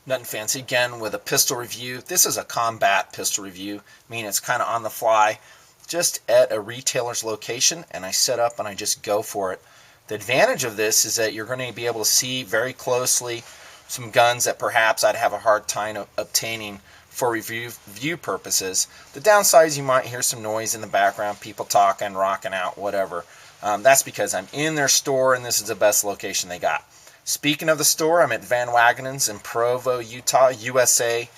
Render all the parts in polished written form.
Nothing fancy. Again, with a pistol review. This is a combat pistol review, meaning it's kind of on the fly, just at a retailer's location, and I set up and I just go for it. The advantage of this is that you're going to be able to see very closely some guns that perhaps I'd have a hard time obtaining for review purposes. The downside is you might hear some noise in the background, people talking, rocking out, whatever. That's because I'm in their store and this is the best location they got. Speaking of the store, I'm at Van Wagenen's in Provo, Utah, USA.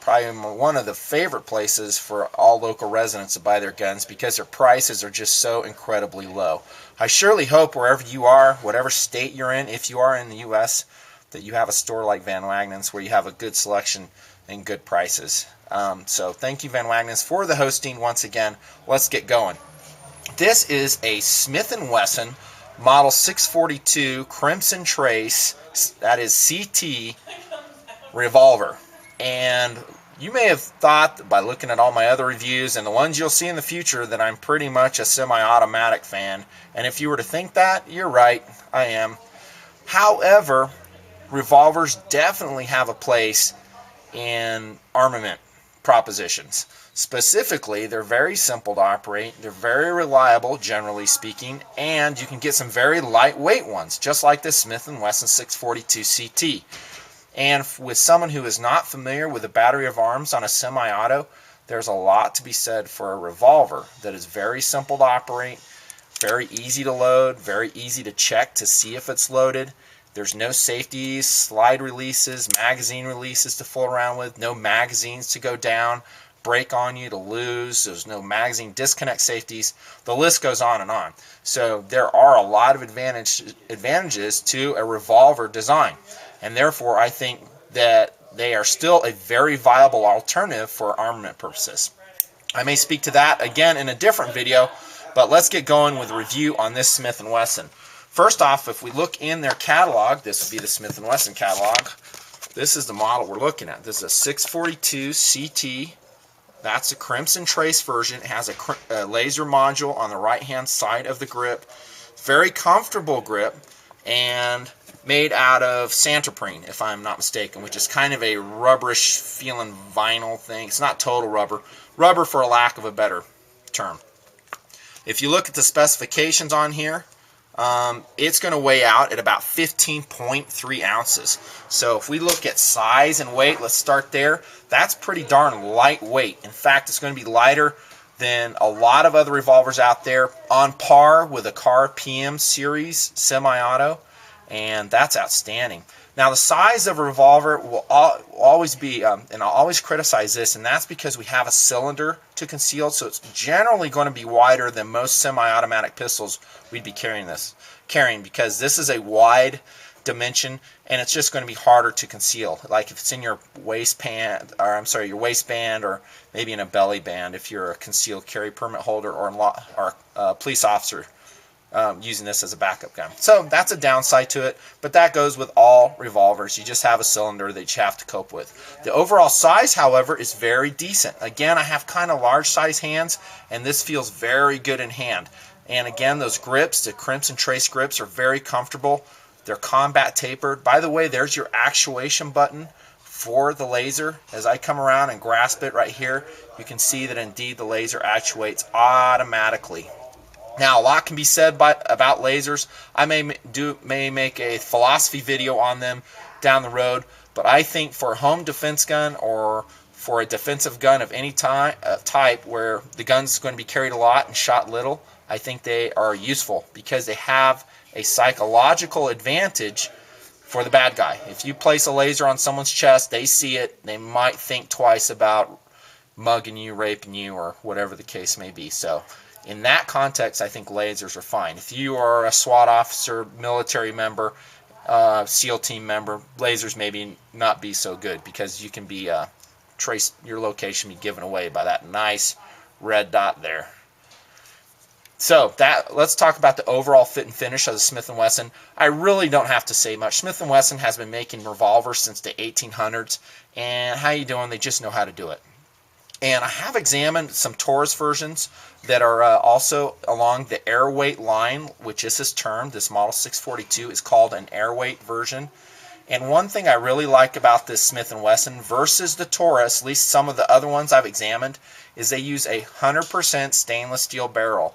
Probably one of the favorite places for all local residents to buy their guns because their prices are just so incredibly low. I surely hope wherever you are, whatever state you're in, if you are in the U.S., that you have a store like Van Wagenen's where you have a good selection and good prices. So thank you, Van Wagenen's, for the hosting once again. Let's get going. This is a Smith and Wesson Model 642 Crimson Trace, that is CT revolver. And you may have thought by looking at all my other reviews and the ones you'll see in the future that I'm pretty much a semi-automatic fan. And if you were to think that, you're right, I am. However, revolvers definitely have a place in armament propositions. Specifically, they're very simple to operate, they're very reliable, generally speaking, and you can get some very lightweight ones, just like this Smith and Wesson 642 CT. And with someone who is not familiar with the battery of arms on a semi-auto, there's a lot to be said for a revolver that is very simple to operate, very easy to load, very easy to check to see if it's loaded. There's no safeties, slide releases, magazine releases to fool around with, no magazines to go down, break on you to lose. There's no magazine disconnect safeties. The list goes on and on. So there are a lot of advantages to a revolver design. And therefore, I think that they are still a very viable alternative for armament purposes. I may speak to that again in a different video, but let's get going with a review on this Smith & Wesson. First off, if we look in their catalog, this would be the Smith & Wesson catalog. This is the model we're looking at. This is a 642 CT. That's a Crimson Trace version. It has a laser module on the right-hand side of the grip. Very comfortable grip and made out of santoprene, if I'm not mistaken, which is kind of a rubberish feeling vinyl thing. It's not total rubber. Rubber for a lack of a better term. If you look at the specifications on here, it's going to weigh out at about 15.3 ounces. So if we look at size and weight, let's start there. That's pretty darn lightweight. In fact, it's going to be lighter than a lot of other revolvers out there, on par with a Car PM series semi-auto, and that's outstanding. Now, the size of a revolver will always be, and I'll always criticize this, and that's because we have a cylinder to conceal, so it's generally going to be wider than most semi-automatic pistols we'd be carrying, because this is a wide dimension, and it's just going to be harder to conceal. Like if it's in your waistband, your waistband, or maybe in a belly band, if you're a concealed carry permit holder or a police officer. Using this as a backup gun. So that's a downside to it, but that goes with all revolvers. You just have a cylinder that you have to cope with. The overall size, however, is very decent. Again, I have kind of large size hands, and this feels very good in hand. And again, those grips, the Crimson Trace grips, are very comfortable. They're combat tapered. By the way, there's your actuation button for the laser. As I come around and grasp it right here, you can see that indeed the laser actuates automatically. Now, a lot can be said about lasers. I may make a philosophy video on them down the road, but I think for a home defense gun or for a defensive gun of any type where the gun's going to be carried a lot and shot little, I think they are useful because they have a psychological advantage for the bad guy. If you place a laser on someone's chest, they see it, they might think twice about mugging you, raping you, or whatever the case may be. So in that context, I think lasers are fine. If you are a SWAT officer, military member, SEAL team member, lasers maybe not be so good because you can be trace your location be given away by that nice red dot there. So let's talk about the overall fit and finish of the Smith & Wesson. I really don't have to say much. Smith & Wesson has been making revolvers since the 1800s, and how you doing? They just know how to do it. And I have examined some Taurus versions that are also along the airweight line, which is this term. This Model 642 is called an airweight version. And one thing I really like about this Smith and Wesson versus the Taurus, at least some of the other ones I've examined, is they use a 100% stainless steel barrel.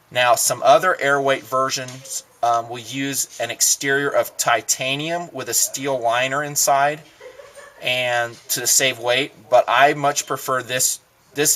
Now, some other airweight versions will use an exterior of titanium with a steel liner inside and to save weight, but I much prefer this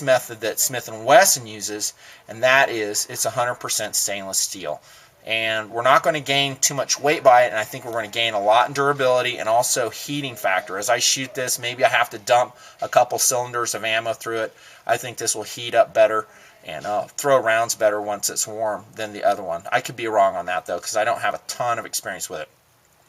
method that Smith and Wesson uses, and that is it's 100% stainless steel. And we're not going to gain too much weight by it, and I think we're going to gain a lot in durability and also heating factor. As I shoot this, maybe I have to dump a couple cylinders of ammo through it. I think this will heat up better and throw rounds better once it's warm than the other one. I could be wrong on that, though, because I don't have a ton of experience with it.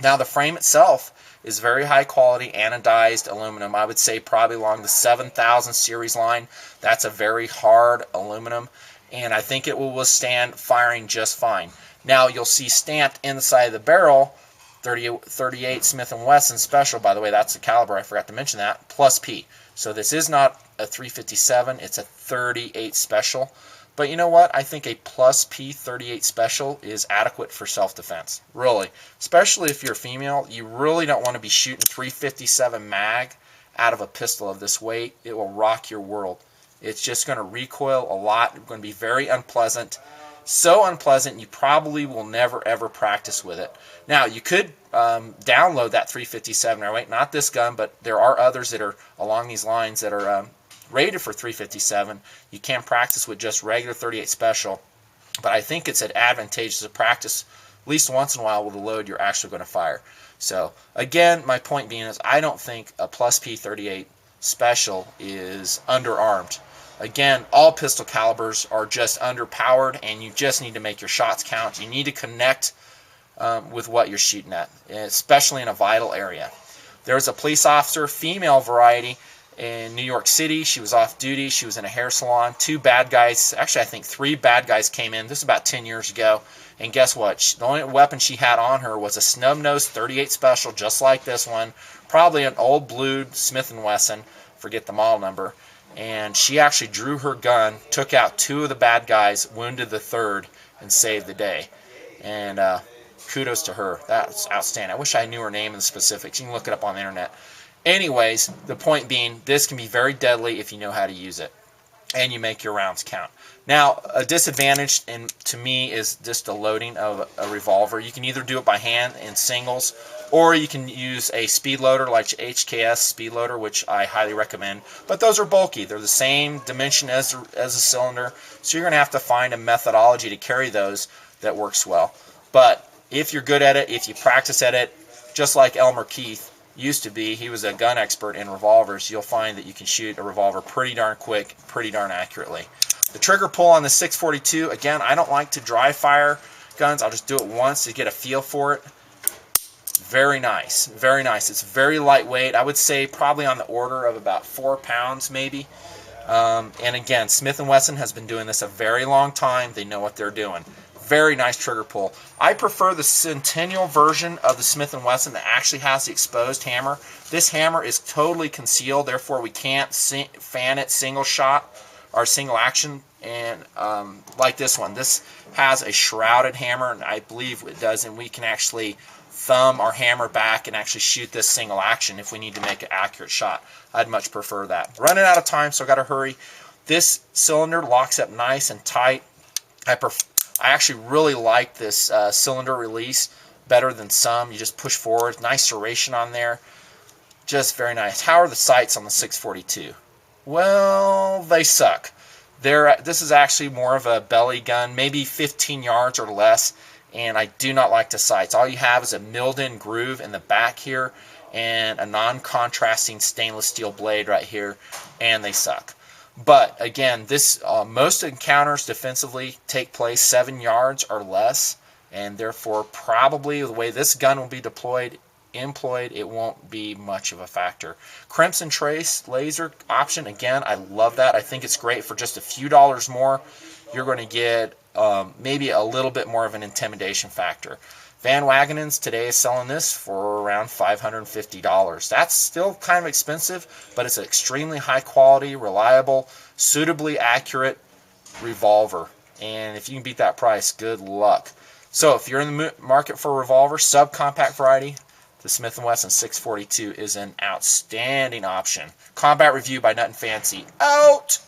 Now, the frame itself is very high quality anodized aluminum. I would say probably along the 7000 series line. That's a very hard aluminum, and I think it will withstand firing just fine. Now, you'll see stamped inside of the barrel 38 Smith and Wesson Special. By the way, that's the caliber. I forgot to mention that. Plus P. So this is not a 357. It's a 38 Special. But you know what? I think a plus P 38 Special is adequate for self-defense. Really. Especially if you're a female. You really don't want to be shooting 357 mag out of a pistol of this weight. It will rock your world. It's just going to recoil a lot. It's going to be very unpleasant. So unpleasant you probably will never ever practice with it. Now, you could download that 357 airweight, not this gun, but there are others that are along these lines that are rated for 357. You can practice with just regular 38 Special, but I think it's advantageous to practice at least once in a while with the load you're actually going to fire. So again, my point being is I don't think a plus P 38 Special is underarmed. Again, all pistol calibers are just underpowered, and you just need to make your shots count. You need to connect with what you're shooting at, especially in a vital area. There's a police officer, female variety, in New York City. She was off duty. She was in a hair salon. 2 bad guys, actually I think 3 bad guys came in. This is about 10 years ago. And guess what? The only weapon she had on her was a snub-nosed 38 Special, just like this one. Probably an old blued Smith and Wesson. Forget the model number. And she actually drew her gun, took out 2 of the bad guys, wounded the 3rd, and saved the day. And kudos to her. That's outstanding. I wish I knew her name and the specifics. You can look it up on the internet. Anyways, the point being, this can be very deadly if you know how to use it, and you make your rounds count. Now, a disadvantage to me is just the loading of a revolver. You can either do it by hand in singles, or you can use a speed loader like HKS speed loader, which I highly recommend. But those are bulky. They're the same dimension as a cylinder, so you're going to have to find a methodology to carry those that works well. But if you're good at it, if you practice at it, just like Elmer Keith used to be, he was a gun expert in revolvers, you'll find that you can shoot a revolver pretty darn quick, pretty darn accurately. The trigger pull on the 642, again, I don't like to dry fire guns. I'll just do it once to get a feel for it. Very nice, very nice. It's very lightweight. I would say probably on the order of about 4 pounds maybe. And again, Smith and Wesson has been doing this a very long time. They know what they're doing. Very nice trigger pull. I prefer the Centennial version of the Smith & Wesson that actually has the exposed hammer. This hammer is totally concealed, therefore we can't fan it single shot or single action. And like this one, this has a shrouded hammer, and I believe it does, and we can actually thumb our hammer back and actually shoot this single action if we need to make an accurate shot. I'd much prefer that. Running out of time, so I got to hurry. This cylinder locks up nice and tight. I actually really like this cylinder release better than some. You just push forward. Nice serration on there. Just very nice. How are the sights on the 642? Well, they suck. This is actually more of a belly gun, maybe 15 yards or less, and I do not like the sights. All you have is a milled-in groove in the back here and a non-contrasting stainless steel blade right here, and they suck. But again, this most encounters defensively take place 7 yards or less, and therefore probably the way this gun will be employed, it won't be much of a factor. Crimson Trace laser option, again, I love that. I think it's great for just a few dollars more. You're going to get maybe a little bit more of an intimidation factor. Van Wagenen's today is selling this for around $550. That's still kind of expensive, but it's an extremely high quality, reliable, suitably accurate revolver. And if you can beat that price, good luck. So if you're in the market for a revolver, subcompact variety, the Smith and Wesson 642 is an outstanding option. Combat review by Nut and Fancy. Out!